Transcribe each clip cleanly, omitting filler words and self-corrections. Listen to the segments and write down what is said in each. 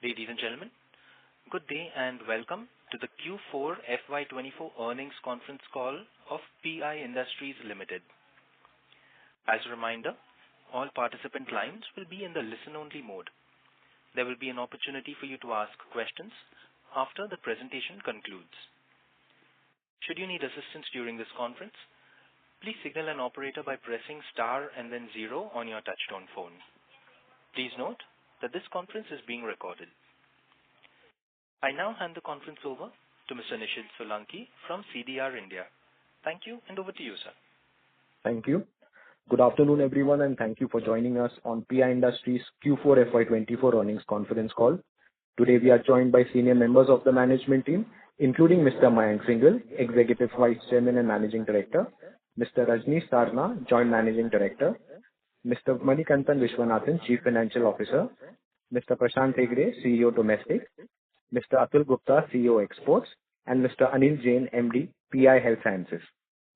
Ladies and gentlemen, good day and welcome to the Q4 FY24 earnings conference call of PI Industries Limited. As a reminder, all participant lines will be in the listen-only mode. There will be an opportunity for you to ask questions after the presentation concludes. Should you need assistance during this conference, please signal an operator by pressing star and then 0 on your touchtone phone. Please note that this conference is being recorded. I now hand the conference over to Mr. Nishid Solanki from CDR India. Thank you, and over to you, sir. Thank you. Good afternoon, everyone, and thank you for joining us on PI Industries Q4 FY24 earnings conference call. Today we are joined by senior members of the management team, including Mr. Mayank Singhal, Executive Vice Chairman and Managing Director, Mr. Rajnish Sarna, Joint Managing Director, Mr. Manikantan Vishwanathan, Chief Financial Officer, Mr. Prashant Hegde, CEO Domestic, Mr. Atul Gupta, CEO Exports, and Mr. Anil Jain, MD, PI Health Sciences.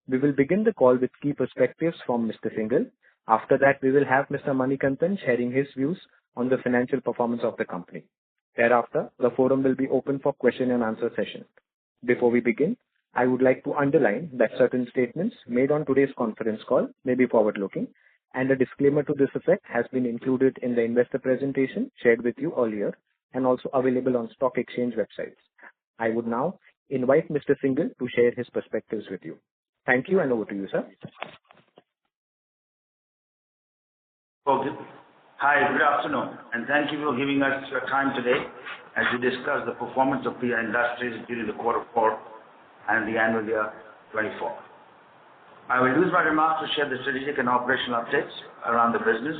We will begin the call with key perspectives from Mr. Singhal. After that, we will have Mr. Manikantan sharing his views on the financial performance of the company. Thereafter, the forum will be open for question and answer session. Before we begin, I would like to underline that certain statements made on today's conference call may be forward-looking, and a disclaimer to this effect has been included in the investor presentation shared with you earlier and also available on stock exchange websites. I would now invite Mr. Singhal to share his perspectives with you. Thank you, and over to you, sir. Okay. Hi, good afternoon, and thank you for giving us your time today as we discuss the performance of PI Industries during the quarter 4 and the annual year 24. I will use my remarks to share the strategic and operational updates around the business.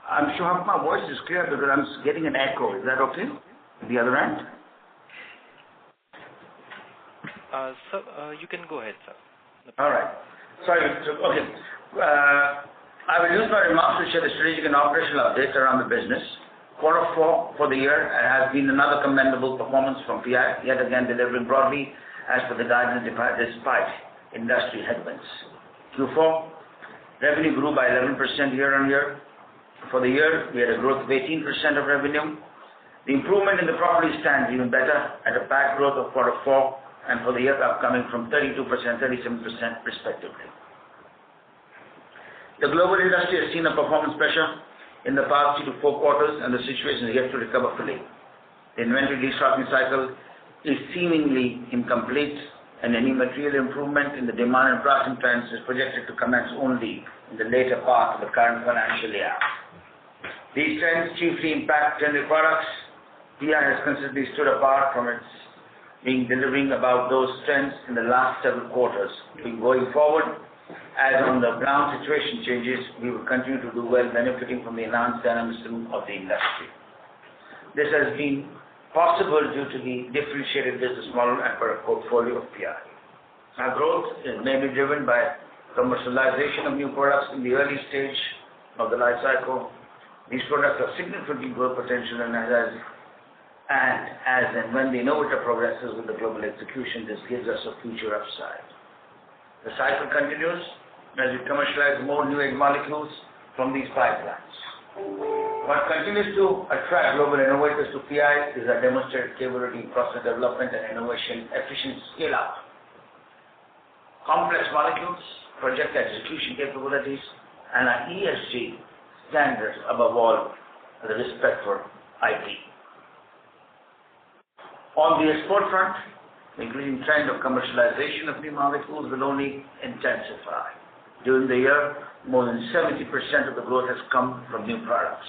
I'm sure my voice is clear because I'm getting an echo. Is that okay? At the other end? Sir, you can go ahead, sir. All right. Sorry. Okay. I will use my remarks to share the strategic and operational updates around the business. Quarter 4 for the year has been another commendable performance from PI, yet again delivering broadly as per the guidance despite industry headwinds. Q4, revenue grew by 11% year-on-year. For the year, we had a growth of 18% of revenue. The improvement in the property stands even better at a PAT growth of quarter 4, and for the year upcoming from 32%, 37% respectively. The global industry has seen a performance pressure in the past 3 to 4 quarters, and the situation is yet to recover fully. The inventory destocking cycle is seemingly incomplete, and any material improvement in the demand and pricing trends is projected to commence only in the later part of the current financial year. These trends chiefly impact general products. PI has consistently stood apart from its being delivering about those trends in the last several quarters. Going forward, as on the ground situation changes, we will continue to do well, benefiting from the enhanced dynamism of the industry. This has been possible due to the differentiated business model and portfolio of PI. Our growth is mainly driven by commercialization of new products in the early stage of the life cycle. These products have significant growth potential, and as and when the innovator progresses with the global execution, this gives us a future upside. The cycle continues as we commercialize more new egg molecules from these pipelines. What continues to attract global innovators to PI is our demonstrated capability in process development and innovation efficient scale-up. Complex molecules, project execution capabilities, and our ESG standards above all, the respect for IP. On the export front, the increasing trend of commercialization of new molecules will only intensify. During the year, more than 70% of the growth has come from new products.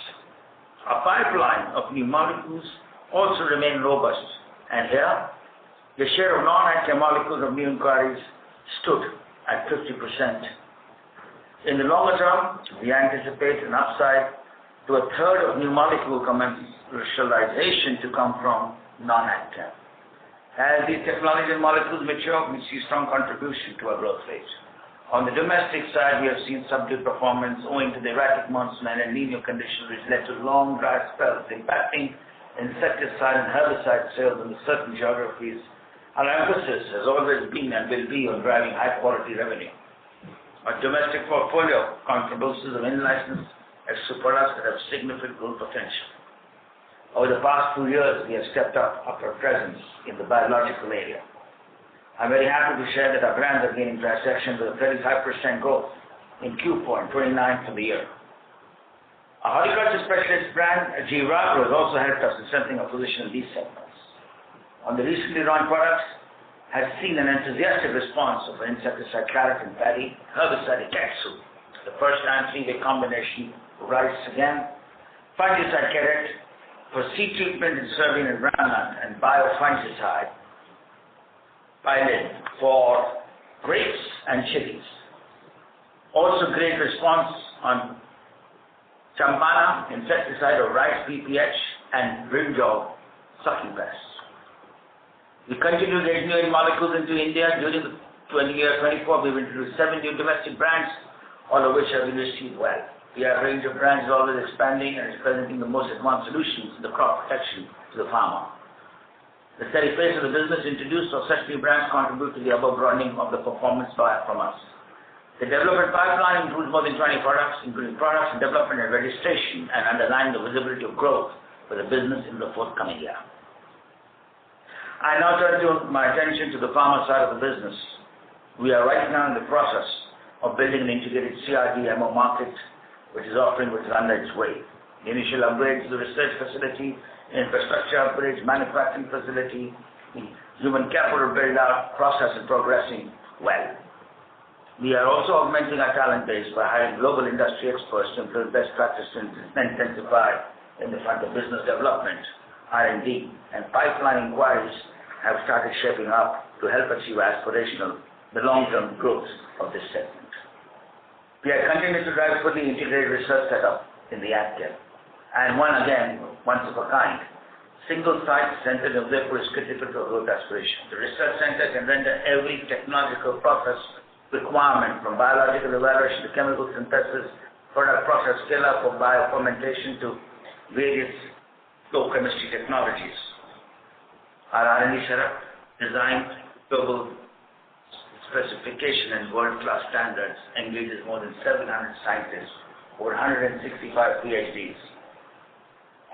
Our pipeline of new molecules also remain robust, and here, the share of non-active molecules of new inquiries stood at 50%. In the longer term, we anticipate an upside to a third of new molecule commercialization to come from non-active. As these technology molecules mature, we see strong contribution to our growth rate. On the domestic side, we have seen subdued performance owing to the erratic monsoon and El Niño conditions, which led to long dry spells impacting insecticide and herbicide sales in certain geographies. Our emphasis has always been and will be on driving high-quality revenue. Our domestic portfolio contributes to the in-licensed extra products that have significant growth potential. Over the past 2 years, we have stepped up our presence in the biological area. I'm very happy to share that our brands are gaining traction with a 35% growth in Q4 and 29% for the year. Our horticulture specialist brand, G-Ragro, has also helped us in strengthening our position in these segments. On the recently launched products, has seen an enthusiastic response of an insecticide carrot and paddy, herbicide Iketsu, the first time 3-way combination of rice again, fungicide carrot for seed treatment in soybean and groundnut, and biofungicide pilot for grapes and chilies. Also great response on Champana, insecticide of rice, BPH, and brinjal sucking pests. We continue to get new molecules into India. During the 2024, we've introduced 7 new domestic brands, all of which have been received well. Our range of brands is always expanding and is presenting the most advanced solutions in the crop protection to the farmer. The steady pace of the business introduced of such new brands contribute to the above broadening of the performance from us. The development pipeline includes more than 20 products, including products in development and registration, and underlying the visibility of growth for the business in the forthcoming year. I now turn my attention to the pharma side of the business. We are right now in the process of building an integrated CRDMO market, which is on its way. The initial upgrades to the research facility, infrastructure upgrades, manufacturing facility, human capital build-out process is progressing well. We are also augmenting our talent base by hiring global industry experts to implement best practices and intensify in the front of business development, R&D, and pipeline inquiries have started shaping up to help achieve the long-term growth of this segment. We are continuing to drive fully integrated research setup in the AgChem, and once of a kind, single site center in Udaipur is critical to our growth aspiration. The research center can render every technological process requirement from biological evaluation to chemical synthesis, product process scale-up from biofermentation to various flow chemistry technologies. Our R&D setup designed global specification and world-class standards engages more than 700 scientists, over 165 PhDs,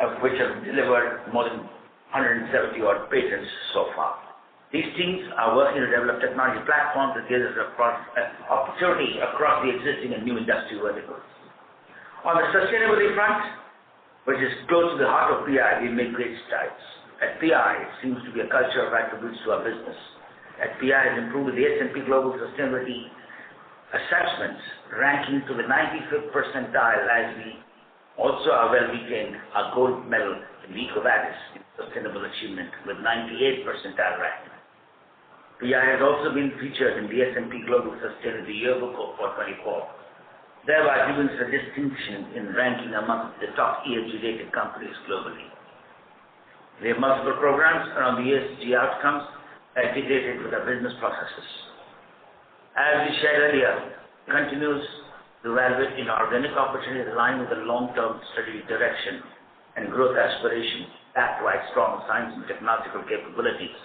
of which have delivered more than 170 odd patents so far. These teams are working to develop technology platforms that give us opportunity across the existing and new industry verticals. On the sustainability front, which is close to the heart of PI, we make great strides. At PI, it seems to be a culture of attributes to our business. At PI has improved the S&P Global Sustainability Assessments, ranking to the 95th percentile, as we also are well-retained our gold medal in the EcoVadis in Sustainable Achievement with 98th percentile rank. PI has also been featured in the S&P Global Sustainability Yearbook for 2024, thereby giving us a distinction in ranking among the top ESG-rated companies globally. We have multiple programs around the ESG outcomes integrated with our business processes. As we shared earlier, continues to evaluate inorganic opportunities aligned with the long-term strategic direction and growth aspirations backed by strong science and technological capabilities.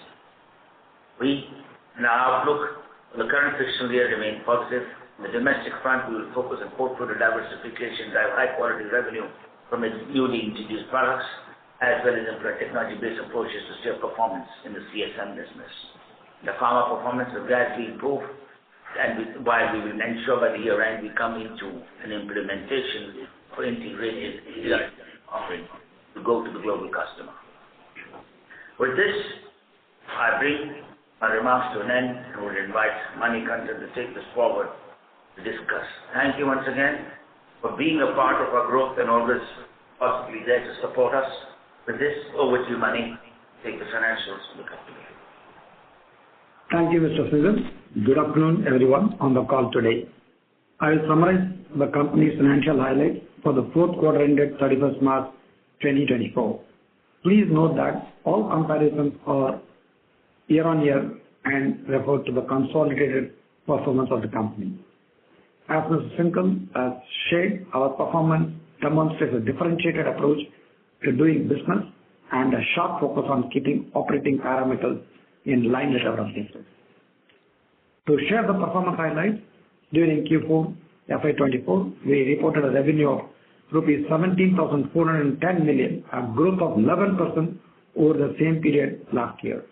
We, in our outlook for the current fiscal year, remain positive. On the domestic front, we will focus on portfolio diversification, drive high-quality revenue from its newly introduced products, as well as employ technology-based approaches to steer performance in the CSM business. The pharma performance will gradually improve, and while we will ensure by the year end we come into an implementation for integrated offering to go to the global customer. With this, I bring my remarks to an end and would invite Manikantan to take this forward to discuss. Thank you once again for being a part of our growth and always possibly there to support us. With this, over to you, Mani. Take the financials to the company. Thank you, Mr. Sridhar. Good afternoon, everyone on the call today. I will summarize the company's financial highlights for the fourth quarter ended 31st March 2024. Please note that all comparisons are year-on-year and refer to the consolidated performance of the company. As Mr. Singhal has shared, our performance demonstrates a differentiated approach to doing business and a sharp focus on keeping operating parameters in line with our objectives. To share the performance highlights, during Q4 FY24, we reported a revenue of rupees 17,410 million, a growth of 11% over the same period last year.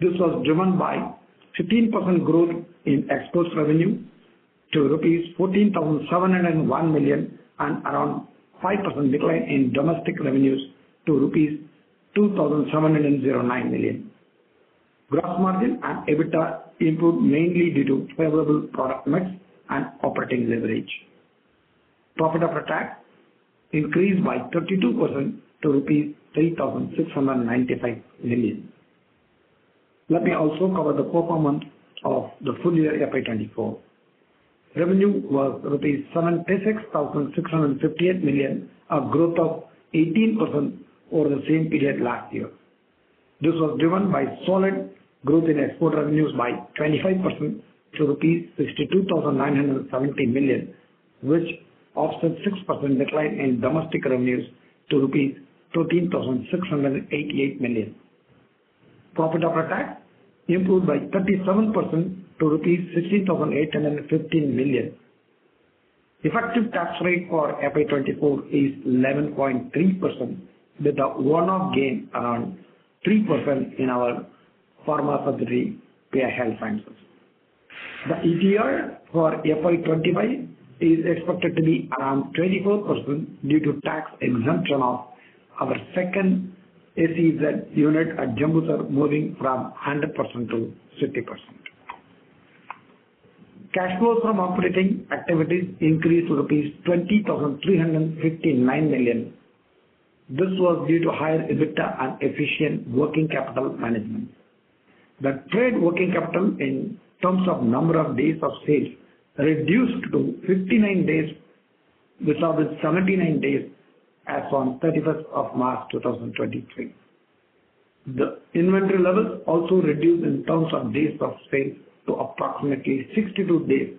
This was driven by 15% growth in exports revenue to rupees 14,701 million and around 5% decline in domestic revenues to rupees 2,709 million. Gross margin and EBITDA improved mainly due to favorable product mix and operating leverage. Profit after tax increased by 32% to rupees 3,695 million. Let me also cover the performance of the full year FY24. Revenue was rupees 76,658 million, a growth of 18% over the same period last year. This was driven by solid growth in export revenues by 25% to rupees 62,970 million, which offset 6% decline in domestic revenues to rupees 13,688 million. Profit after tax improved by 37% to rupees 16,815 million. Effective tax rate for FY24 is 11.3% with a one-off gain around 3% in our pharma subsidiary PI Health Sciences. The ETR for FY25 is expected to be around 24% due to tax exemption of our second SEZ unit at Jambusar moving from 100% to 50%. Cash flows from operating activities increased to rupees 20,359 million. This was due to higher EBITDA and efficient working capital management. The trade working capital in terms of number of days of sales reduced to 59 days versus 79 days as on 31st of March 2023. The inventory levels also reduced in terms of days of sales to approximately 62 days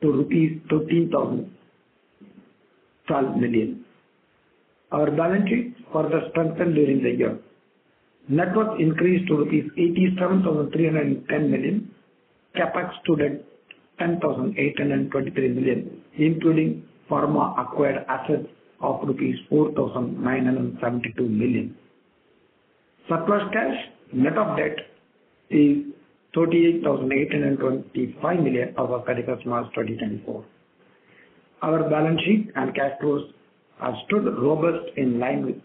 to rupees 13,012 million. Our balance sheet further strengthened during the year. Net worth increased to rupees 87,310 million. Capex stood at 10,823 million, including pharma acquired assets of rupees 4,972 million. Surplus cash, net of debt, is 38,825 million as of 31st March 2024. Our balance sheet and cash flows have stood robust in line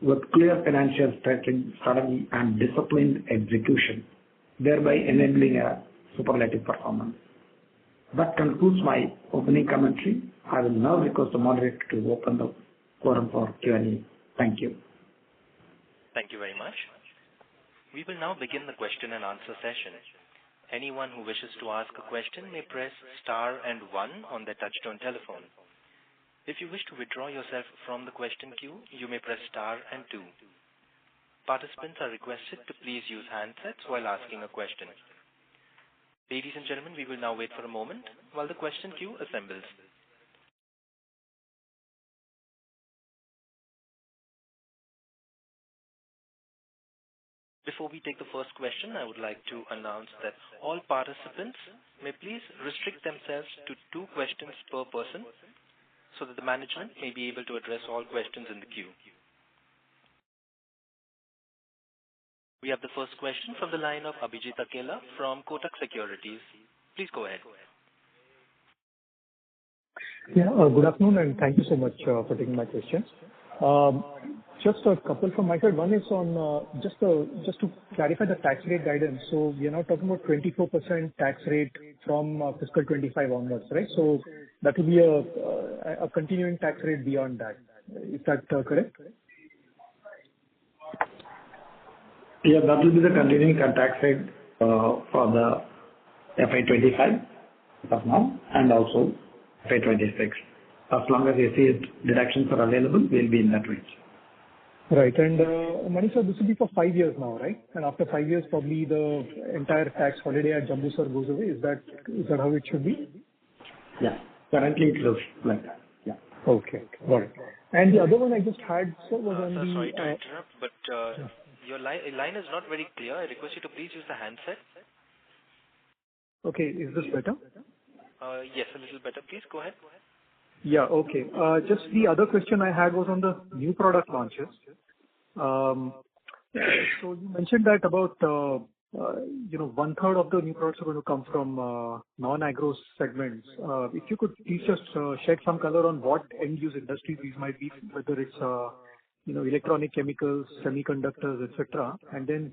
with clear financial strategy and disciplined execution, thereby enabling a superlative performance. That concludes my opening commentary. I will now request the moderator to open the forum for Q&A. Thank you. Thank you very much. We will now begin the question and answer session. Anyone who wishes to ask a question may press star and 1 on their touchtone telephone. If you wish to withdraw yourself from the question queue, you may press star and 2. Participants are requested to please use handsets while asking a question. Ladies and gentlemen, we will now wait for a moment while the question queue assembles. Before we take the first question, I would like to announce that all participants may please restrict themselves to 2 questions per person so that the management may be able to address all questions in the queue. We have the first question from the line of Abhijit Akella from Kotak Securities. Please go ahead. Yeah, good afternoon and thank you so much for taking my questions. Just a couple from my side. One is on just to clarify the tax rate guidance. So we are now talking about 24% tax rate from fiscal 25 onwards, right? So that will be a continuing tax rate beyond that. Is that correct? Yeah, that will be the continuing tax rate for the FY25 as of now and also FY26. As long as SEZ deductions are available, we'll be in that range. Right. And Manisha, this will be for 5 years now, right? And after 5 years, probably the entire tax holiday at Jambusar goes away. Is that how it should be? Yeah. Currently, it looks like that. Yeah. Okay. Got it. And the other one I just had was on the... Sorry to interrupt, but your line is not very clear. I request you to please use the handset. Okay. Is this better? Yes, a little better. Please go ahead. Yeah. Okay. Just the other question I had was on the new product launches. So you mentioned that about, one third of the new products are going to come from non-agro segments. If you could please just shed some color on what end-use industries these might be, whether it's, electronic chemicals, semiconductors, etc. And then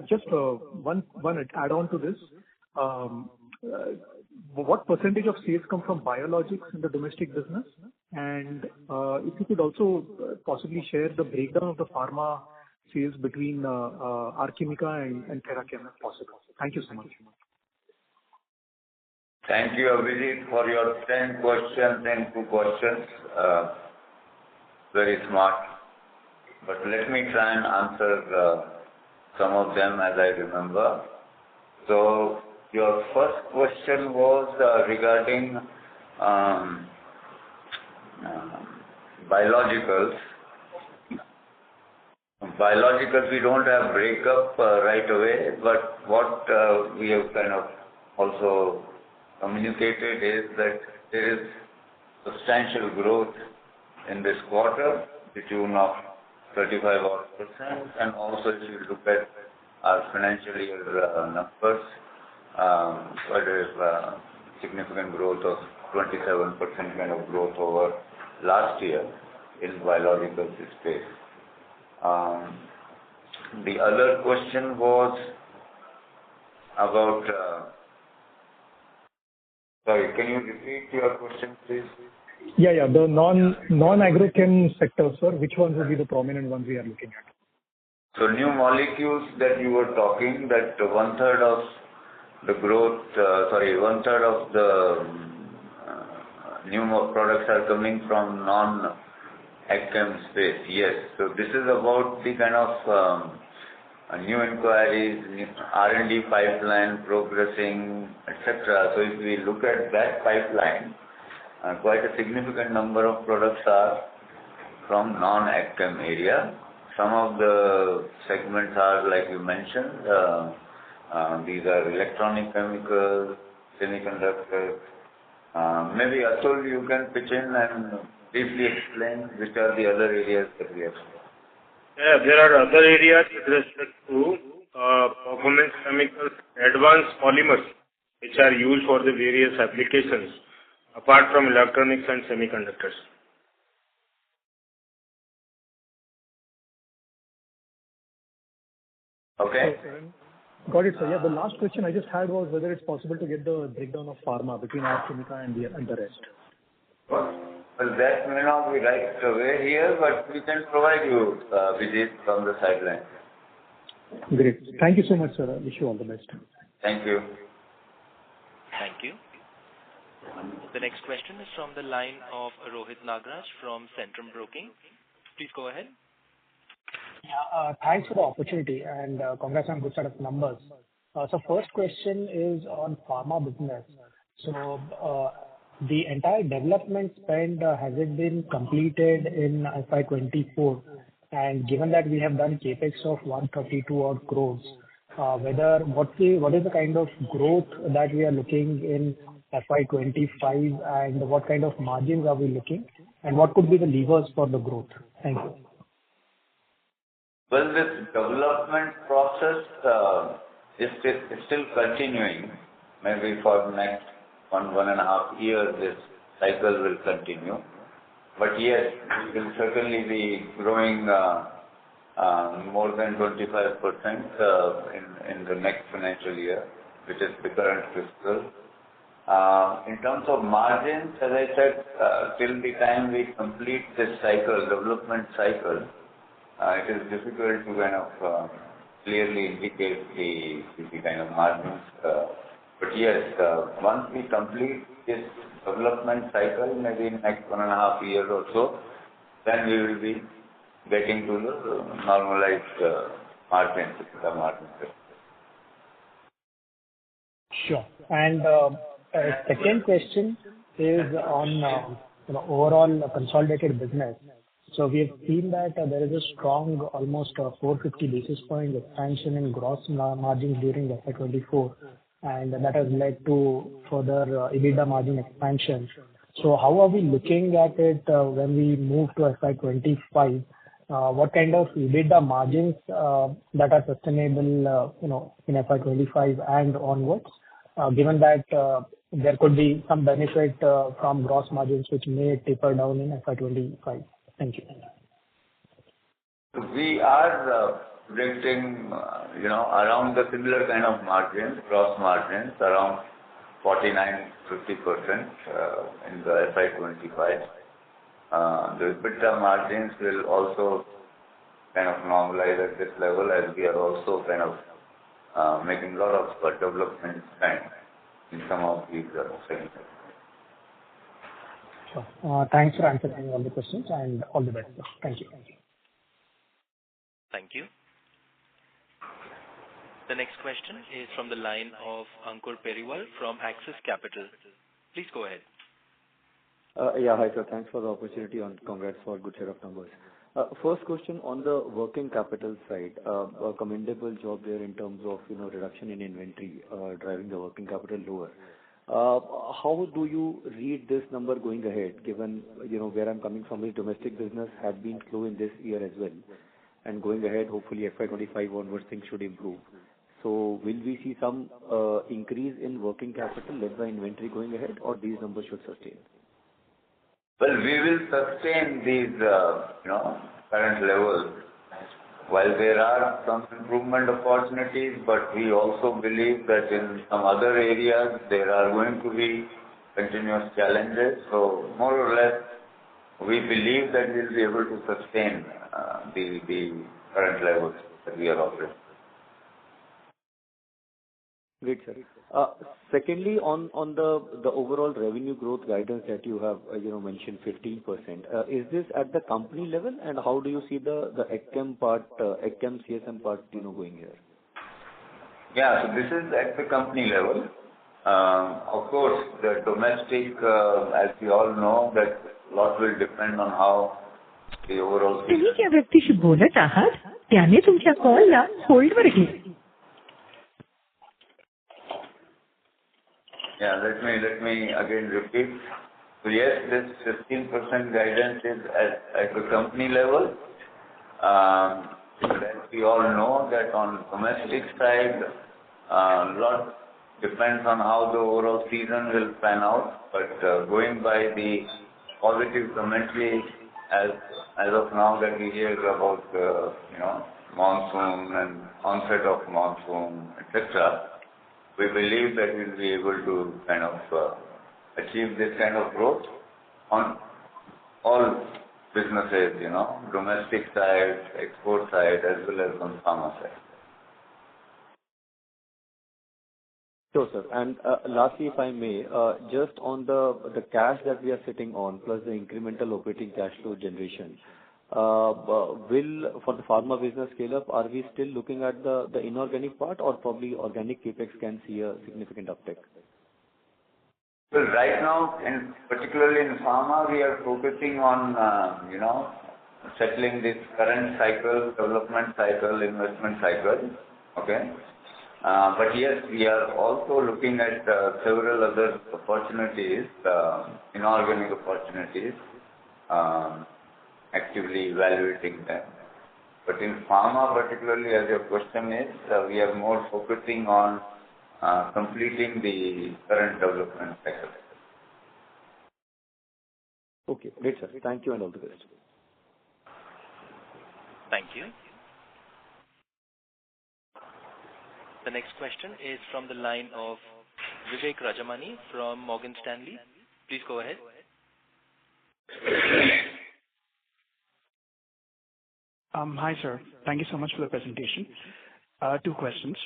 just one add-on to this. What percentage of sales come from biologics in the domestic business? And if you could also possibly share the breakdown of the pharma sales between Archimica and Therachem if possible. Thank you so much. Thank you, Abhijit, for your 10 questions and 2 questions. Very smart. But let me try and answer some of them as I remember. So, your first question was regarding biologicals. Biologicals, we don't have breakup right away, but what we have kind of also communicated is that there is substantial growth in this quarter, to the tune of 35%, and also if you look at our financial year numbers, quite a significant growth of 27% kind of growth over last year in biological space. The other question was about, sorry, can you repeat your question, please? Yeah. The non-agrochem sector, sir, which ones will be the prominent ones we are looking at? So new molecules that you were talking, that one third of the growth, one third of the new products are coming from non-agchem space. Yes. So this is about the kind of new inquiries, R&D pipeline progressing, etc. So if we look at that pipeline, quite a significant number of products are from non-agchem area. Some of the segments are, like you mentioned, these are electronic chemicals, semiconductors. Maybe Atul, you can pitch in and briefly explain which are the other areas that we have. Yeah, there are other areas with respect to performance chemicals, advanced polymers, which are used for the various applications, apart from electronics and semiconductors. Okay. Got it, sir. Yeah, the last question I just had was whether it's possible to get the breakdown of pharma between Archimica and the rest. Well, that may not be right away here, but we can provide you visits from the sideline. Great. Thank you so much, sir. I wish you all the best. Thank you. Thank you. The next question is from the line of Rohit Nagraj from Centrum Broking. Please go ahead. Yeah, thanks for the opportunity and congrats on good set of numbers. So first question is on pharma business. So the entire development spend has it been completed in FY24? And given that we have done capex of 132 odd crores, what is the kind of growth that we are looking in FY25 and what kind of margins are we looking? And what could be the levers for the growth? Thank you. Well, this development process is still continuing. Maybe for the next 1.5 years, this cycle will continue. But yes, we will certainly be growing more than 25% in the next financial year, which is the current fiscal. In terms of margins, as I said, till the time we complete this cycle, development cycle, it is difficult to kind of clearly indicate the kind of margins. But yes, once we complete this development cycle, maybe in the next 1.5 years or so, then we will be getting to the normalized margins, the margins. Sure. And second question is on overall consolidated business. So we have seen that there is a strong, almost 450 basis point expansion in gross margins during FY24, and that has led to further EBITDA margin expansion. So how are we looking at it when we move to FY 25? What kind of EBITDA margins that are sustainable, in FY 25 and onwards, given that there could be some benefit from gross margins which may taper down in FY 25? Thank you. We are predicting, around the similar kind of margins, gross margins, around 49-50% in the FY 25. The EBITDA margins will also kind of normalize at this level, as we are also kind of making a lot of development spend in some of these segments. Sure. Thanks for answering all the questions, and all the best. Thank you. Thank you. The next question is from the line of Ankur Periwal from Axis Capital. Please go ahead. Hi, sir. Thanks for the opportunity and congrats for a good set of numbers. First question on the working capital side. A commendable job there in terms of, reduction in inventory, driving the working capital lower. How do you read this number going ahead, given, where I'm coming from, the domestic business had been slow in this year as well. And going ahead, hopefully FY 25 onwards, things should improve. So will we see some increase in working capital led by inventory going ahead, or these numbers should sustain? Well, we will sustain these, current levels. While there are some improvement opportunities, but we also believe that in some other areas there are going to be continuous challenges. So more or less, we believe that we'll be able to sustain the current levels that we are operating. Great, sir. Secondly, on the overall revenue growth guidance that you have, mentioned 15%. Is this at the company level, and how do you see the ECM part, ECM CSM part, going here? Yeah, so this is at the company level. Of course, the domestic, as we all know, that lot will depend on how the overall. तुम्ही ज्या व्यक्तीशी बोलत आहात त्याने तुमच्या कॉलला होल्डवर घेतले. Yeah, let me again repeat. So yes, this 15% guidance is at the company level. As we all know that on domestic side, lot depends on how the overall season will pan out. But going by the positive commentary as of now that we hear about monsoon and onset of monsoon, etc. We believe that we'll be able to kind of achieve this kind of growth on all businesses, domestic side, export side, as well as on pharma side. Sure, sir. And lastly, if I may, just on the cash that we are sitting on, plus the incremental operating cash flow generation, will, for the pharma business scale up, are we still looking at the inorganic part, or probably organic capex can see a significant uptick? Well, right now, and particularly in pharma, we are focusing on, settling this current cycle, development cycle, investment cycle. Okay. But yes, we are also looking at several other opportunities, inorganic opportunities, actively evaluating them. But in pharma, particularly as your question is, we are more focusing on completing the current development cycle. Okay, great, sir. Thank you and all the best. Thank you. The next question is from the line of Vivek Rajamani from Morgan Stanley. Please go ahead. Hi, sir. Thank you so much for the presentation. 2 questions.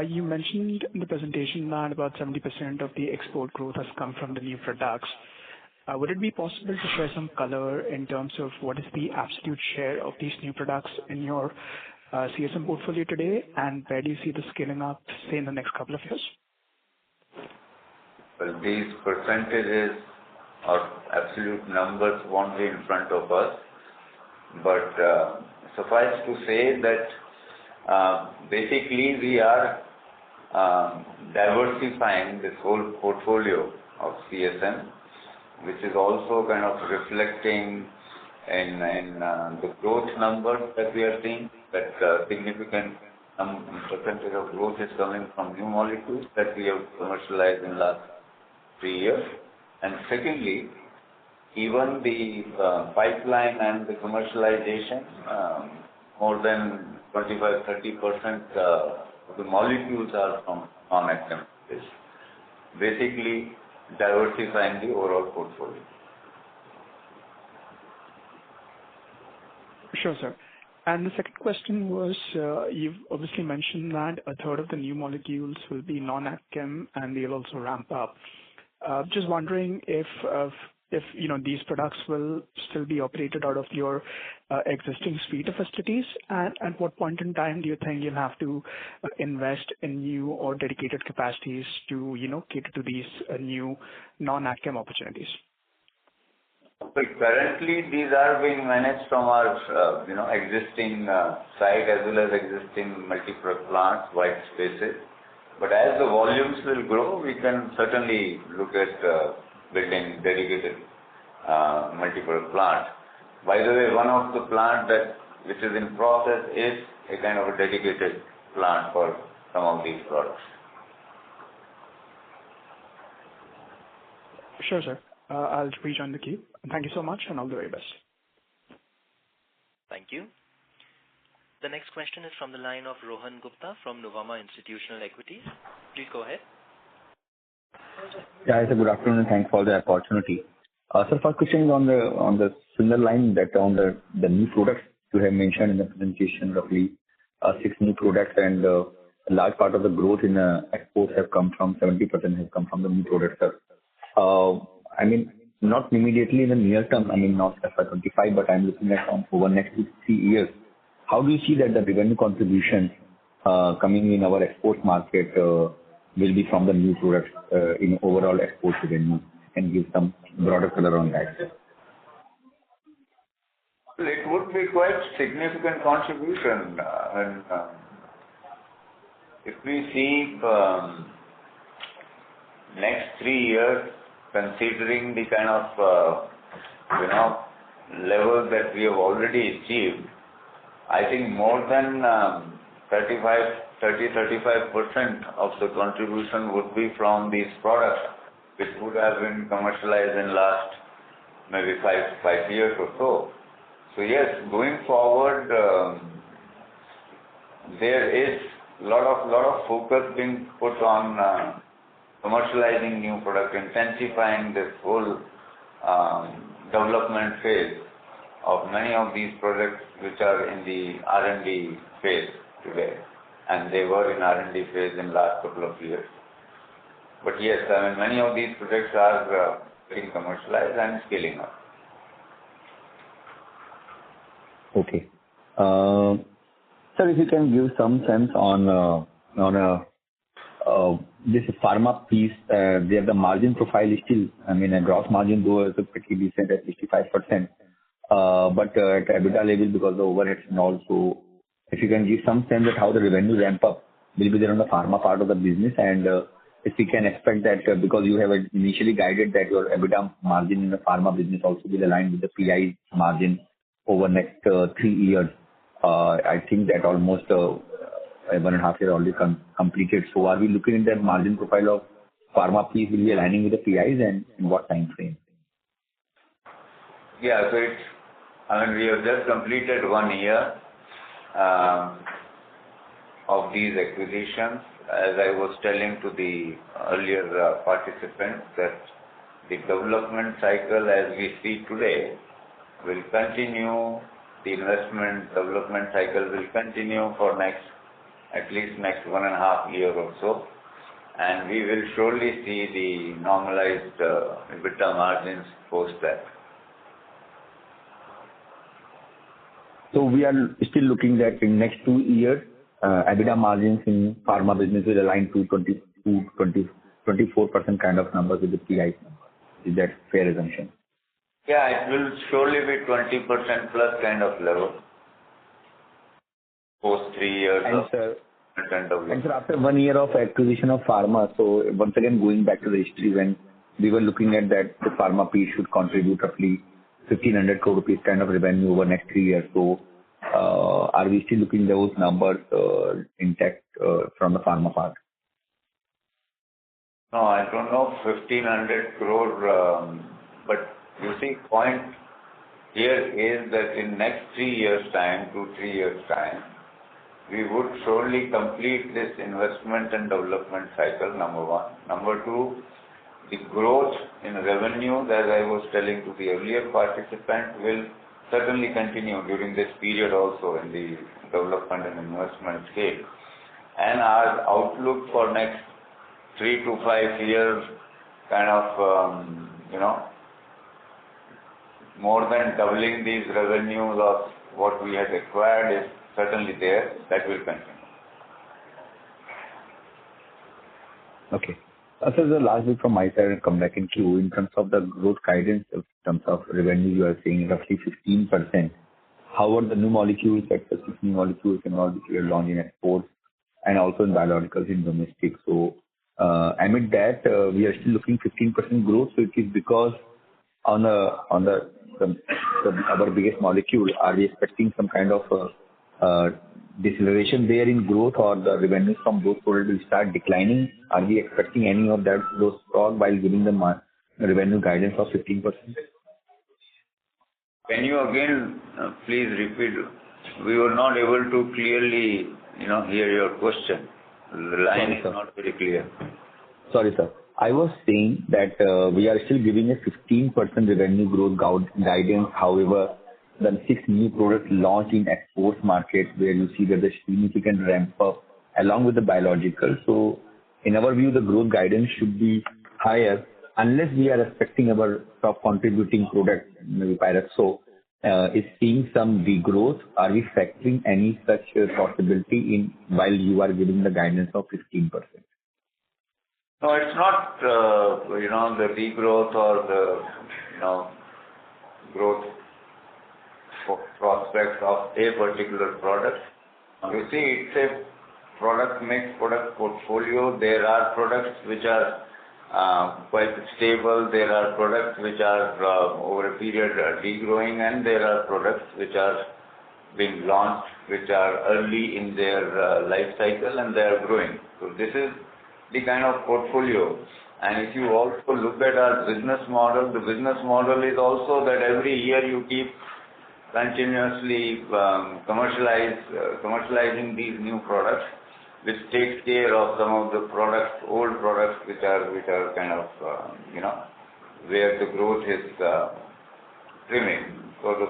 You mentioned in the presentation that about 70% of the export growth has come from the new products. Would it be possible to share some color in terms of what is the absolute share of these new products in your CSM portfolio today, and where do you see the scaling up, say, in the next couple of years? Well, these percentages or absolute numbers won't be in front of us, but suffice to say that basically we are diversifying this whole portfolio of CSM which is also kind of reflecting in the growth numbers that we are seeing, that significant percentage of growth is coming from new molecules that we have commercialized in last 3 years. And secondly, even the pipeline and the commercialization, more than 25-30% of the molecules are from non-active space, basically diversifying the overall portfolio. Sure, sir. And the second question was, you've obviously mentioned that a third of the new molecules will be non-AgChem and they'll also ramp up. Just wondering if these products will still be operated out of your existing suite of facilities, and at what point in time do you think you'll have to invest in new or dedicated capacities to cater to these new non-AgChem opportunities? Well, currently these are being managed from our existing site as well as existing multi-product plants, white spaces. But as the volumes will grow, we can certainly look at building dedicated multi-product plant. By the way, one of the plants which is in process is a kind of a dedicated plant for some of these products. Sure, sir. I'll rejoin the queue. Thank you so much and all the very best. Thank you. The next question is from the line of Rohan Gupta from Nuvama Institutional Equities. Please go ahead. Yeah, good afternoon and thanks for the opportunity. So first question is on the similar line that on the new products you have mentioned in the presentation, roughly 6 new products, and a large part of the growth in exports have come from 70% has come from the new products. I mean, not immediately in the near term, I mean not FY25, but I'm looking at over next 2-3 years. How do you see that the revenue contribution coming in our export market will be from the new products in overall export revenue, and give some broader color on that? Well, it would be quite significant contribution. And if we see next 3 years, considering the kind of levels that we have already achieved, I think more than 30-35% of the contribution would be from these products, which would have been commercialized in last maybe 5 years or so. So yes, going forward, there is a lot of focus being put on commercializing new products, intensifying this whole development phase of many of these products which are in the R&D phase today, and they were in R&D phase in last couple of years. But yes, I mean many of these products are getting commercialized and scaling up. Okay. Sir, if you can give some sense on this pharma piece, where the margin profile is still, I mean, a gross margin though is pretty decent at 65%, but at EBITDA level because the overheads and also, if you can give some sense of how the revenue ramp up will be there on the pharma part of the business, and if we can expect that because you have initially guided that your EBITDA margin in the pharma business also will align with the PI margin over next 3 years. I think that almost 1.5 years already completed. So are we looking at that margin profile of pharma piece will be aligning with the PIs, and in what time frame? Yeah, so we have just completed 1 year of these acquisitions. As I was telling to the earlier participants, that the development cycle as we see today will continue. The investment development cycle will continue for at least next 1.5 years or so, and we will surely see the normalized EBITDA margins post that. So we are still looking at in next 2 years, EBITDA margins in pharma business will align to 24% kind of numbers with the PI numbers. Is that fair assumption? Yeah, it will surely be 20% plus kind of level post 3 years and of sir, development. and sir, after 1 year of acquisition of pharma, so once again going back to the history when we were looking at that the pharma piece should contribute roughly 1,500 crore rupees kind of revenue over next 3 years. So, are we still looking those numbers intact from the pharma part? No, I don't know 1,500 crore, but you see, point here is that in next 3 years' time, 2-3 years' time, we would surely complete this investment and development cycle, number one. Number two, the growth in revenue, as I was telling to the earlier participant, will certainly continue during this period also in the development and investment scale. And our outlook for next 3 to 5 years, kind of, more than doubling these revenues of what we had acquired is certainly there. That will continue. Okay. So the last bit from my side and come back in queue. In terms of the growth guidance, in terms of revenue, you are saying roughly 15%. How are the new molecules, specific new molecules and all which we are launching at exports and also in biologicals in domestic? So, amid that, we are still looking 15% growth. So it is because on our biggest molecule, are we expecting some kind of deceleration there in growth, or the revenues from those products will start declining? Are we expecting any of that those stock while giving the revenue guidance of 15%? Can you again please repeat? We were not able to clearly, hear your question. The line is not very clear. Sorry, sir. I was saying that we are still giving a 15% revenue growth guidance. However, the 6 new products launched in export market where you see that the significant ramp up along with the biological. So in our view, the growth guidance should be higher unless we are expecting our top contributing product, maybe Pyraxo, is seeing some degrowth. Are we factoring any such possibility in while you are giving the guidance of 15%? No, it's not, the degrowth or the, growth prospects of a particular product. You see, it's a product mix, product portfolio. There are products which are quite stable. There are products which are over a period degrowing, and there are products which are being launched which are early in their life cycle and they are growing. So this is the kind of portfolio. And if you also look at our business model, the business model is also that every year you keep continuously commercializing these new products, which takes care of some of the products, old products, which are kind of, where the growth is trimming. So the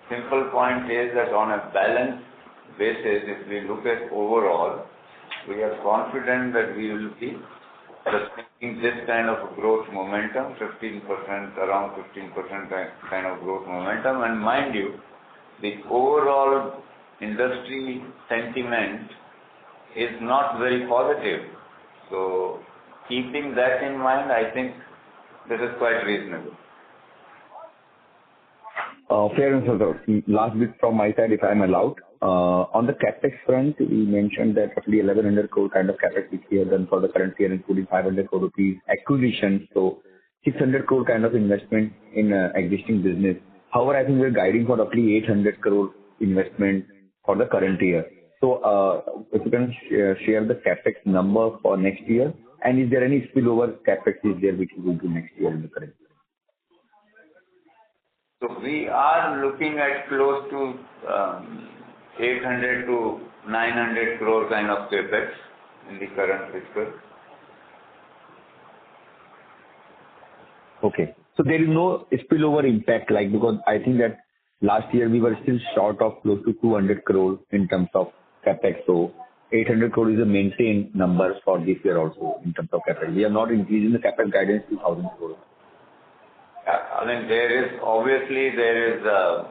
simple point is that on a balanced basis, if we look at overall, we are confident that we will be sustaining this kind of growth momentum, 15%, around 15% kind of growth momentum. And mind you, the overall industry sentiment is not very positive. So keeping that in mind, I think this is quite reasonable. Fair enough, sir. Last bit from my side, if I'm allowed. On the capex front, we mentioned that roughly 1,100 crore kind of capex which we have done for the current year, including 500 crore rupees acquisition. So 600 crore kind of investment in existing business. However, I think we're guiding for roughly 800 crore investment for the current year. So if you can share the capex number for next year, and is there any spillover capex is there which we will do next year in the current year? So we are looking at close to 800 to 900 crore kind of capex in the current fiscal. Okay. So there is no spillover impact, because I think that last year we were still short of close to 200 crore in terms of capex. So 800 crore is a maintained number for this year also in terms of capex. We are not increasing the capex guidance to 1,000 crore. I mean, there is a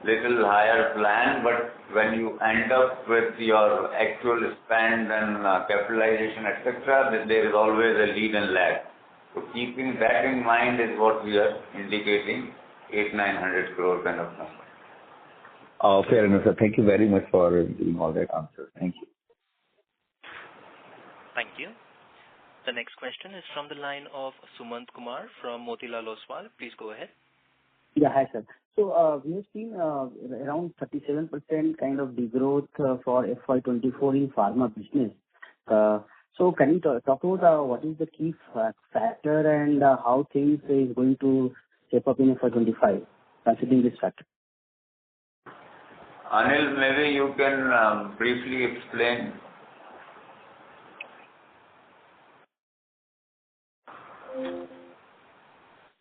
little higher plan, but when you end up with your actual spend and capitalization, etc., then there is always a lead and lag. So keeping that in mind is what we are indicating, 800-900 crore kind of number. Fair enough, sir. Thank you very much for giving all that answer. Thank you. Thank you. The next question is from the line of Sumant Kumar from Motilal Oswal. Please go ahead. Yeah, hi, sir. So we have seen around 37% kind of degrowth for FY24 in pharma business. So can you talk about what is the key factor and how things is going to shape up in FY25, considering this factor? Anil, maybe you can briefly explain.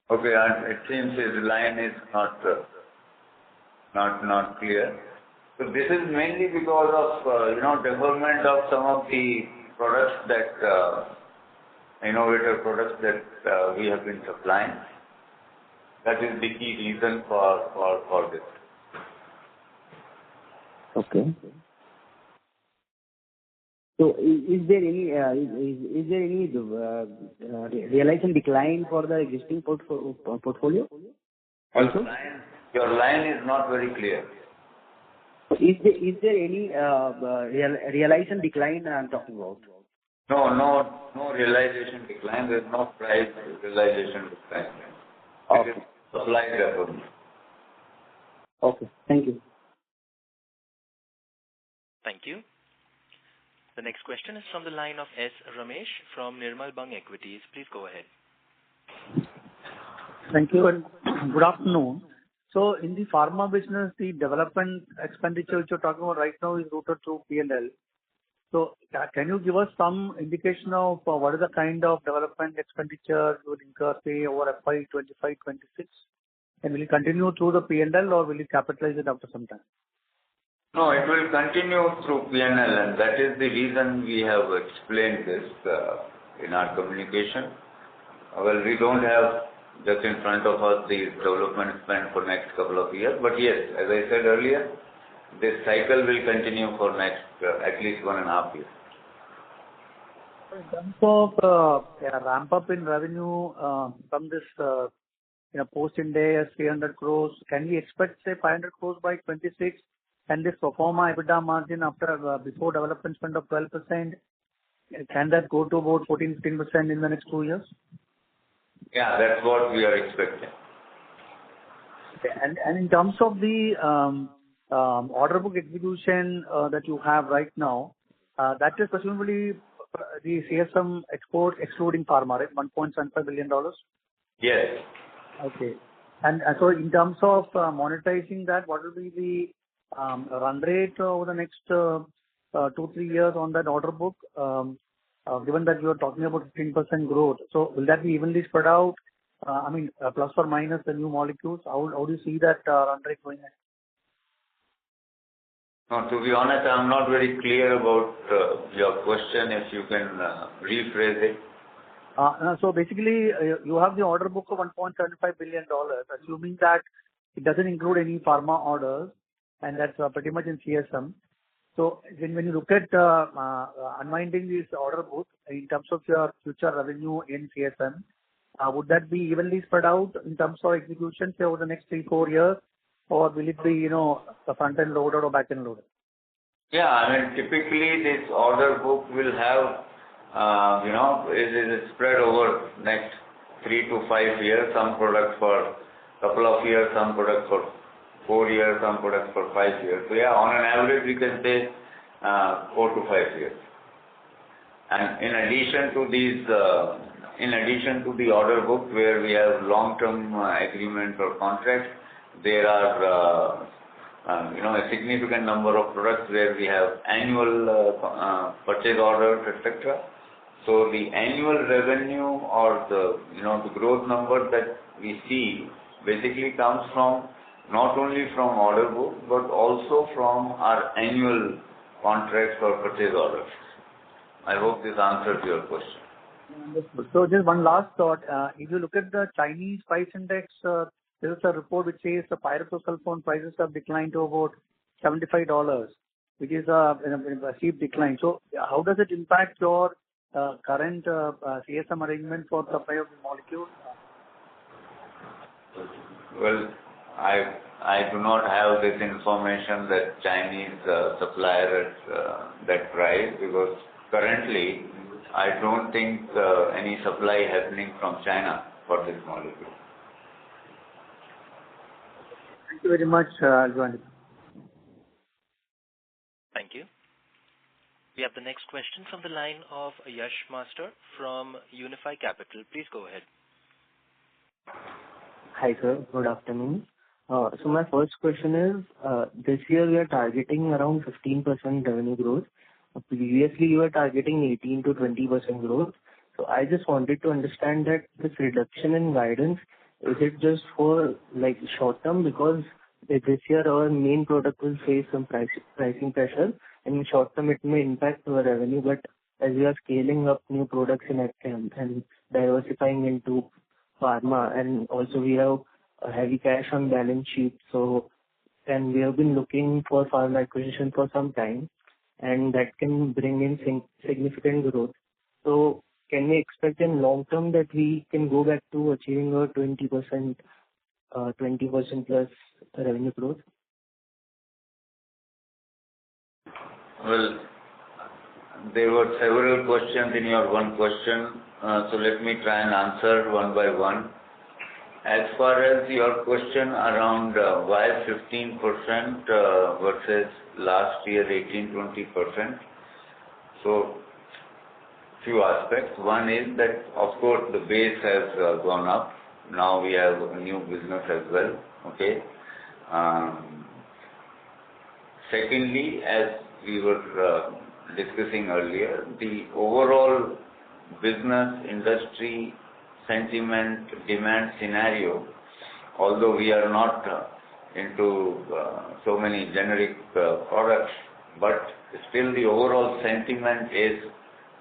Okay, it seems his line is not clear. So this is mainly because of development of some of the products that innovative products that we have been supplying. That is the key reason for this. Okay. So is there any realization decline for the existing portfolio? Also? Your line is not very clear. Is there any realization decline I'm talking about? No realization decline. There's no price realization decline. Okay. It is supply development. Okay. Thank you. Thank you. The next question is from the line of S. Ramesh from Nirmal Bang Equities. Please go ahead. Thank you and good afternoon. So in the pharma business, the development expenditure which you're talking about right now is routed through P&L. So can you give us some indication of what is the kind of development expenditure you will incur, say, over FY25-26? And will it continue through the P&L or will you capitalize it after some time? No, it will continue through P&L, and that is the reason we have explained this in our communication. Well, we don't have just in front of us the development spend for next couple of years, but yes, as I said earlier, this cycle will continue for next at least 1.5 years. In terms of ramp up in revenue from this post-Ind AS 300 crores, can we expect, say, 500 crores by 26? And this pro forma EBITDA margin before development spend of 12%, can that go to about 14-15% in the next 2 years? Yeah, that's what we are expecting. Okay. And in terms of the order book execution that you have right now, that is presumably the CSM export excluding pharma, right? $1.75 billion? Yes. Okay. And so in terms of monetizing that, what will be the run rate over the next 2-3 years on that order book, given that you are talking about 15% growth? So will that be evenly spread out? Plus or minus the new molecules? How do you see that run rate going ahead? No, to be honest, I'm not very clear about your question. If you can rephrase it. So basically, you have the order book of $1.75 billion, assuming that it doesn't include any pharma orders, and that's pretty much in CSM. So when you look at unwinding this order book in terms of your future revenue in CSM, would that be evenly spread out in terms of execution, say, over the next 3-4 years, or will it be, the front-end loaded or back-end loaded? Yeah, typically this order book will have, it is spread over next 3 to 5 years. Some products for couple of years, some products for 4 years, some products for 5 years. So yeah, on an average, we can say 4 to 5 years. And in addition to the order book where we have long-term agreements or contracts, there are a significant number of products where we have annual purchase orders, etc. So the annual revenue or the growth number that we see basically comes from not only from order book but also from our annual contracts or purchase orders. I hope this answers your question. Understood. So just one last thought. If you look at the Chinese price index, there is a report which says the pyroxosulfone prices have declined to about $75, which is a steep decline. So how does it impact your current CSM arrangement for supply of the molecule? Well, I do not have this information that Chinese supplier at that price, because currently I don't think any supply happening from China for this molecule. Thank you very much, Joanne. Thank you. We have the next question from the line of Yash Master from Unifi Capital. Please go ahead. Hi, sir. Good afternoon. So my first question is, this year we are targeting around 15% revenue growth. Previously, you were targeting 18 to 20% growth. So I just wanted to understand that this reduction in guidance, is it just for like short term? Because this year our main product will face some pricing pressure, and in short term it may impact our revenue. But as we are scaling up new products in AgChem and diversifying into pharma, and also we have a heavy cash on balance sheet, so and we have been looking for pharma acquisition for some time, and that can bring in significant growth. So can we expect in long term that we can go back to achieving a 20% plus revenue growth? Well, there were several questions in your one question, so let me try and answer one by one. As far as your question around why 15% versus last year 18-20%, so few aspects. One is that of course the base has gone up. Now we have a new business as well. Okay. Secondly, as we were discussing earlier, the overall business industry sentiment demand scenario, although we are not into so many generic products, but still the overall sentiment is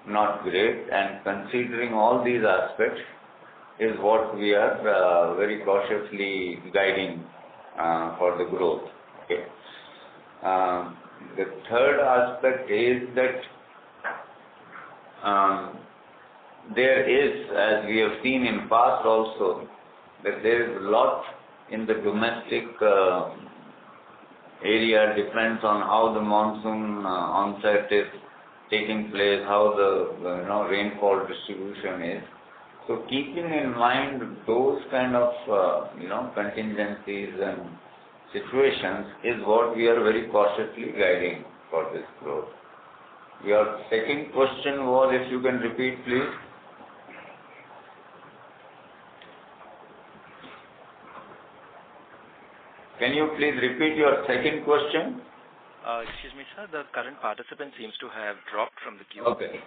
not great, and considering all these aspects is what we are very cautiously guiding for the growth. Okay. The third aspect is that there is, as we have seen in past also, that there is a lot in the domestic area, depends on how the monsoon onset is taking place, how the rainfall distribution is. So keeping in mind those kind of contingencies and situations is what we are very cautiously guiding for this growth. Your second question was, if you can repeat, please. Can you please repeat your second question? Excuse me, sir. The current participant seems to have dropped from the queue. Okay.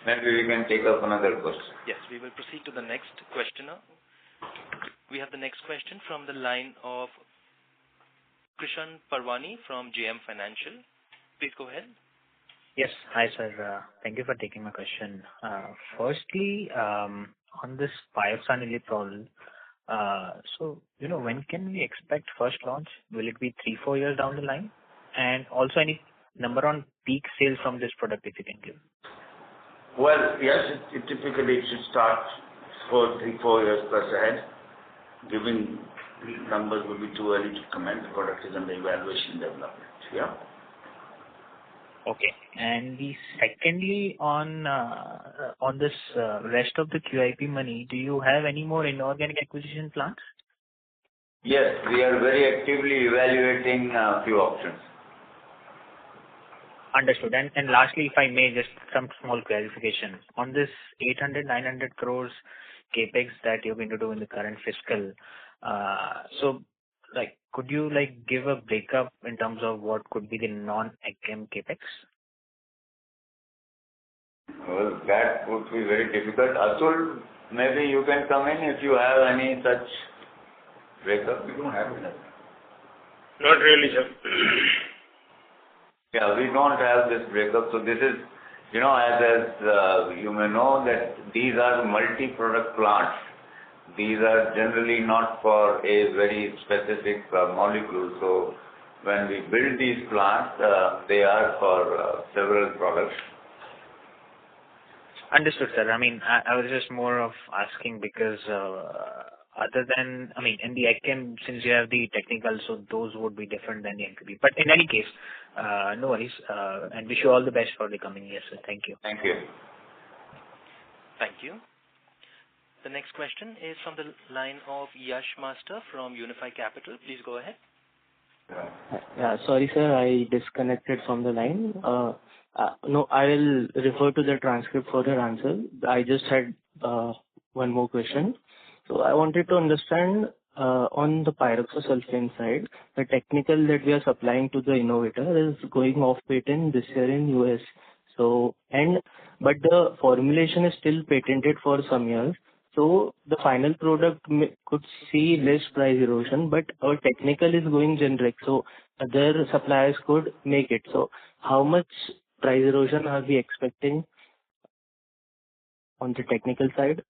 Maybe we can take up another question. Yes, we will proceed to the next questioner. We have the next question from the line of Krishan Parwani from JM Financial. Please go ahead. Yes. Hi, sir. Thank you for taking my question. Firstly, on this pioxanilitol, so, when can we expect first launch? Will it be 3-4 years down the line? And also any number on peak sales from this product, if you can give? Well, yes, it typically should start 3-4 years plus ahead. Giving numbers would be too early to comment. The product is under evaluation development. Yeah. Okay. And secondly, on this rest of the QIP money, do you have any more inorganic acquisition plans? Yes, we are very actively evaluating a few options. Understood. And lastly, if I may, just some small clarification. On this 800-900 crores capex that you're going to do in the current fiscal, so could you give a breakup in terms of what could be the non-AgChem capex? Well, that would be very difficult. Atul, maybe you can come in if you have any such breakup. We don't have it. Not really, sir. Yeah, we don't have this breakup. So this is, as you may know, that these are multi-product plants. These are generally not for a very specific molecule. So when we build these plants, they are for several products. Understood, sir. I mean, I was just more of asking because other than, in the AgChem, since you have the technical, so those would be different than the NPP. But in any case, no worries. And wish you all the best for the coming years, sir. Thank you. Thank you. Thank you. The next question is from the line of Yash Master from Unifi Capital. Please go ahead. Yeah, sorry, sir, I disconnected from the line. No, I will refer to the transcript for the answer. I just had one more question. So I wanted to understand on the pyroxasulfane side, the technical that we are supplying to the innovator is going off patent this year in US. So but the formulation is still patented for some years. So the final product could see less price erosion, but our technical is going generic. So other suppliers could make it. So how much price erosion are we expecting on the technical side?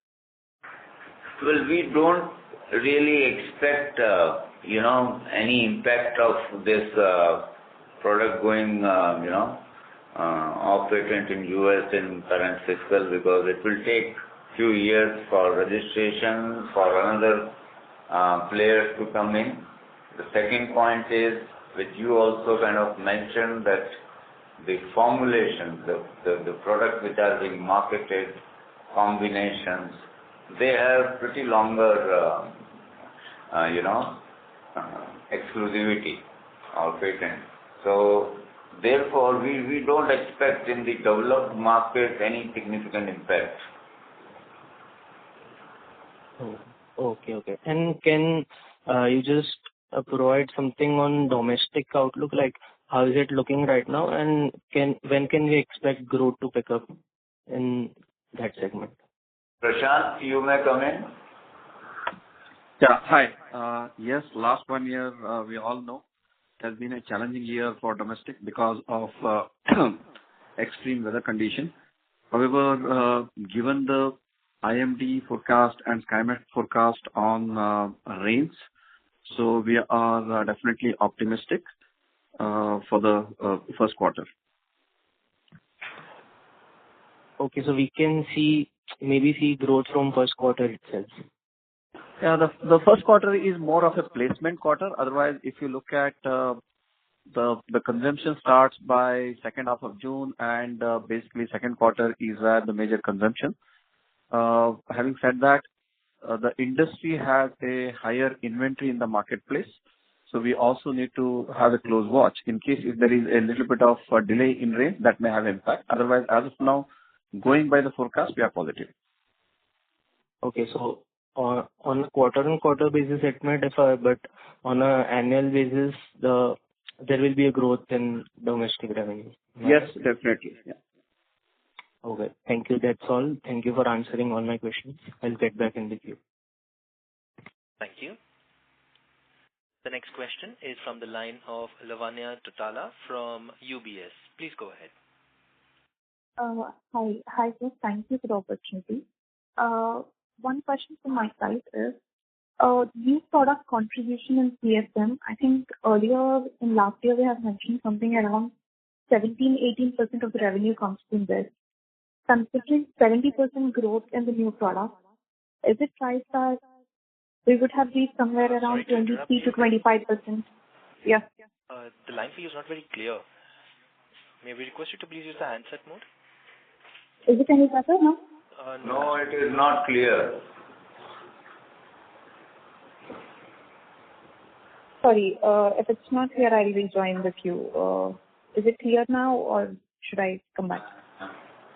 Well, we don't really expect, any impact of this product going, off patent in US in current fiscal, because it will take few years for registration for another players to come in. The second point is, which you also kind of mentioned, that the formulations, the products which are being marketed, combinations, they have pretty longer, exclusivity or patent. So therefore, we don't expect in the developed market any significant impact. Oh, okay. And can you just provide something on domestic outlook, like how is it looking right now, and when can we expect growth to pick up in that segment? Prashant, you may come in. Yeah, hi. Yes, last 1 year, we all know, it has been a challenging year for domestic because of extreme weather condition. However, given the IMD forecast and SkyMet forecast on rains, so we are definitely optimistic for the first quarter. Okay, so we can maybe see growth from first quarter itself. Yeah, the first quarter is more of a placement quarter. Otherwise, if you look at the consumption starts by second half of June, and basically second quarter is where the major consumption. Having said that, the industry has a higher inventory in the marketplace, so we also need to have a close watch in case if there is a little bit of delay in rain, that may have impact. Otherwise, as of now, going by the forecast, we are positive. Okay, so on a quarter-on-quarter basis, it may differ, but on an annual basis, there will be a growth in domestic revenue. Yes, definitely. Yeah. Okay, thank you. That's all. Thank you for answering all my questions. I'll get back in the queue. Thank you. The next question is from the line of Lavanya Tutala from UBS. Please go ahead. Hi, sir. Thank you for the opportunity. One question from my side is, new product contribution in CSM. I think earlier in last year we have mentioned something around 17-18% of the revenue comes from this. Considering 70% growth in the new product, is it right that we would have reached somewhere around 23 to 25%? Yeah. The line for you is not very clear. May we request you to please use the handset mode? Is it any better now? No, it is not clear. Sorry, if it's not clear, I will rejoin the queue. Is it clear now, or should I come back?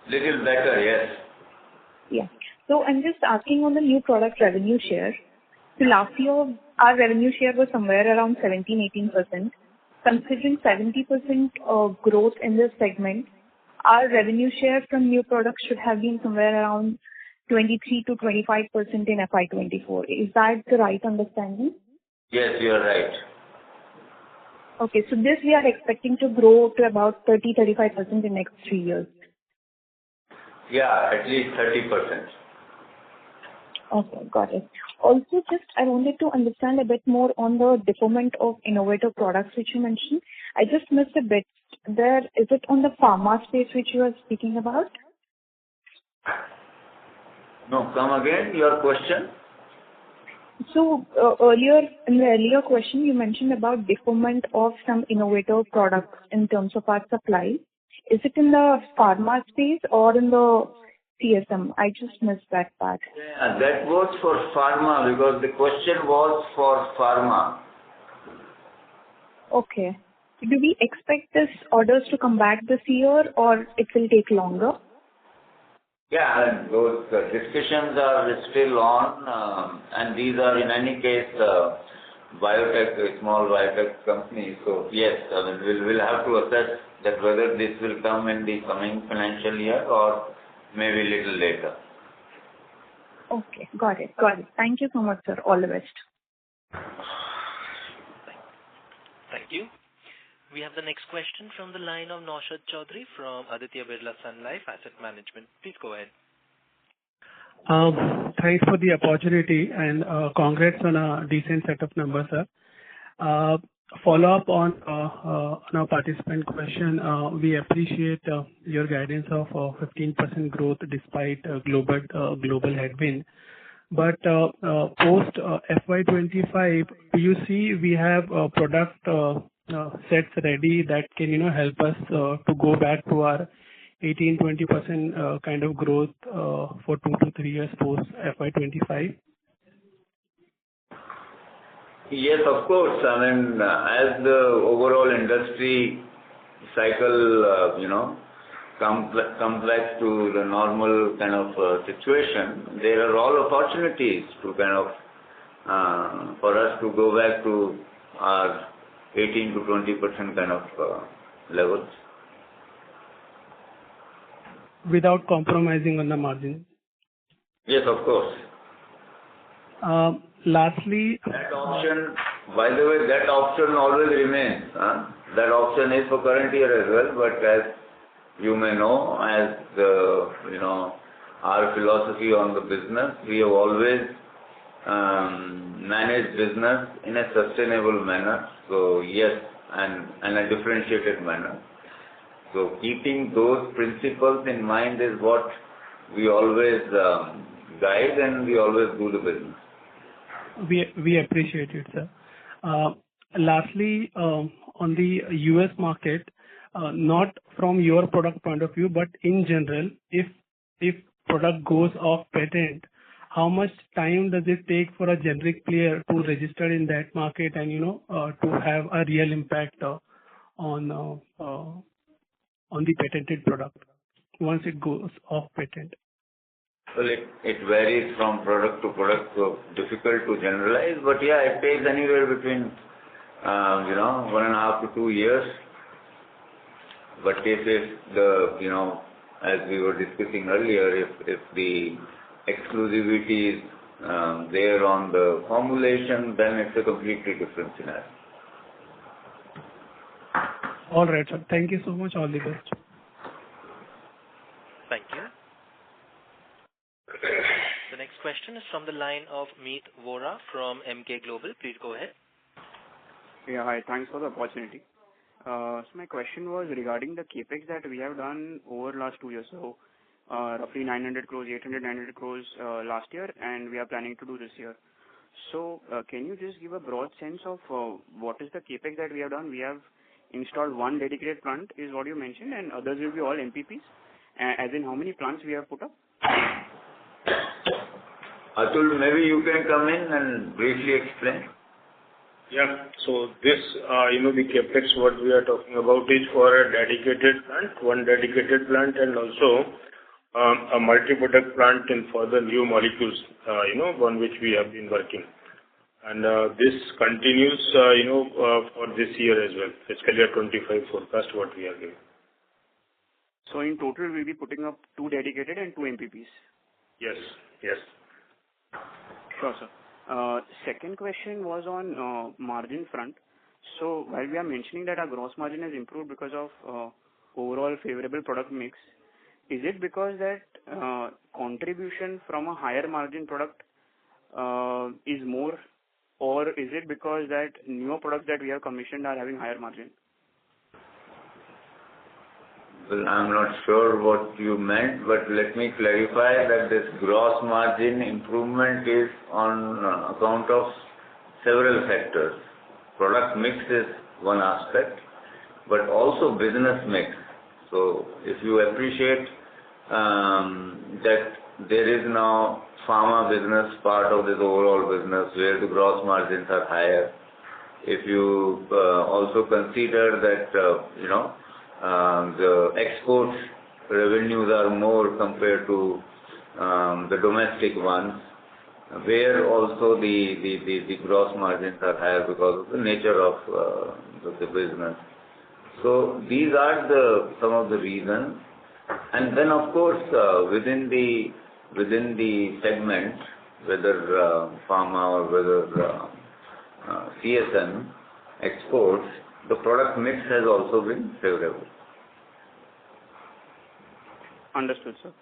Little better, yes. Yeah. So I'm just asking on the new product revenue share. So last year, our revenue share was somewhere around 17-18%. Considering 70% growth in this segment, our revenue share from new products should have been somewhere around 23 to 25% in FY24. Is that the right understanding? Yes, you are right. Okay, so this we are expecting to grow to about 30-35% in the next 3 years. Yeah, at least 30%. Okay, got it. Also, I wanted to understand a bit more on the deferment of innovative products which you mentioned. I just missed a bit there. Is it on the pharma space which you are speaking about? No, come again, your question. So in the earlier question, you mentioned about deferment of some innovative products in terms of our supply. Is it in the pharma space or in the CSM? I just missed that part. Yeah, that was for pharma because the question was for pharma. Okay. Do we expect this orders to come back this year or it will take longer? Yeah, those discussions are still on, and these are in any case biotech, small biotech companies. So yes, I mean, we'll have to assess that whether this will come in the coming financial year or maybe a little later. Okay, got it. Thank you so much, sir. All the best. Thank you. We have the next question from the line of Naushad Chaudhary from Aditya Birla Sun Life Asset Management. Please go ahead. Thanks for the opportunity and congrats on a decent set of numbers, sir. Follow up on our participant question. We appreciate your guidance of 15% growth despite global headwind. But post FY25, do you see we have product sets ready that can help us to go back to our 18-20% kind of growth for 2 to 3 years post FY25? Yes, of course. I mean, as the overall industry cycle, comes back to the normal kind of situation, there are all opportunities to kind of for us to go back to our 18 to 20% kind of levels. Without compromising on the margin? Yes, of course. Lastly, that option, by the way, that option always remains. That option is for current year as well, but as you may know, as our philosophy on the business, we have always managed business in a sustainable manner. So yes, and a differentiated manner. So keeping those principles in mind is what we always guide and we always do the business. We appreciate it, sir. Lastly, on the US market, not from your product point of view, but in general, if product goes off patent, how much time does it take for a generic player to register in that market and to have a real impact on the patented product once it goes off patent? Well, it varies from product to product, so difficult to generalize. But yeah, it takes anywhere between 1.5 to 2 years. But if the as we were discussing earlier, if the exclusivity is there on the formulation, then it's a completely different scenario. All right, sir. Thank you so much. All the best. Thank you. The next question is from the line of Meet Vora from MK Global. Please go ahead. Yeah, hi. Thanks for the opportunity. So my question was regarding the capex that we have done over the last 2 years. So roughly 900 crores, 800, 900 crores last year, and we are planning to do this year. So can you just give a broad sense of what is the capex that we have done? We have installed one dedicated plant, is what you mentioned, and others will be all MPPs. As in, how many plants we have put up? Atul, maybe you can come in and briefly explain. Yeah. So this, the capex what we are talking about is for a dedicated plant, one dedicated plant, and also a multi-product plant and for the new molecules, on which we have been working. And this continues, for this year as well. Fiscal year 25 forecast what we are giving. So in total, we'll be putting up 2 dedicated and 2 MPPs. Yes. Sure, sir. Second question was on margin front. So while we are mentioning that our gross margin has improved because of overall favorable product mix, is it because that contribution from a higher margin product is more, or is it because that newer products that we have commissioned are having higher margin? Well, I'm not sure what you meant, but let me clarify that this gross margin improvement is on account of several factors. Product mix is one aspect, but also business mix. So if you appreciate that there is now pharma business part of this overall business where the gross margins are higher. If you also consider that the export revenues are more compared to the domestic ones, where also the gross margins are higher because of the nature of the business. So these are some of the reasons. And then of course within the segment, whether pharma or whether CSM exports, the product mix has also been favorable. Understood, sir.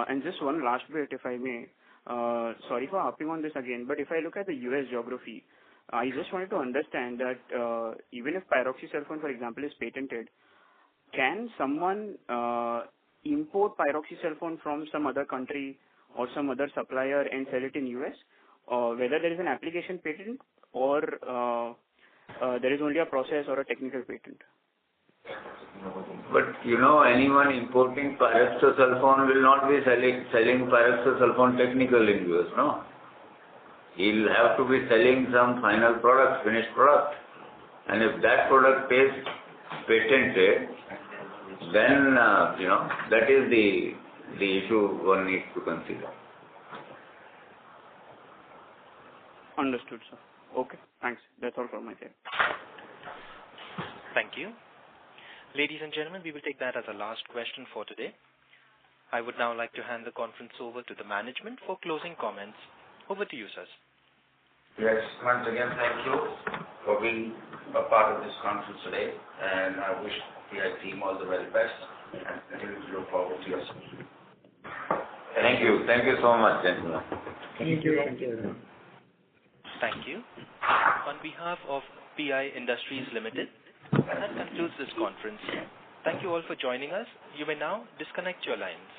And just one last bit, if I may. Sorry for harping on this again, but if I look at the US geography, I just wanted to understand that even if pyroxysulfone, for example, is patented, can someone import pyroxysulfone from some other country or some other supplier and sell it in US? Whether there is an application patent or there is only a process or a technical patent? But anyone importing pyroxysulfone will not be selling pyroxysulfone technical in US, no? He'll have to be selling some final product, finished product. And if that product is patented, then that is the issue one needs to consider. Understood, sir. Okay, thanks. That's all from my side. Thank you. Ladies and gentlemen, we will take that as a last question for today. I would now like to hand the conference over to the management for closing comments. Over to you, sirs. Yes, once again, thank you for being a part of this conference today, and I wish the PI team all the very best, and continue to look forward to your support. Thank you. Thank you so much, gentlemen. Thank you. Thank you. Thank you. On behalf of PI Industries Limited, that concludes this conference. Thank you all for joining us. You may now disconnect your lines.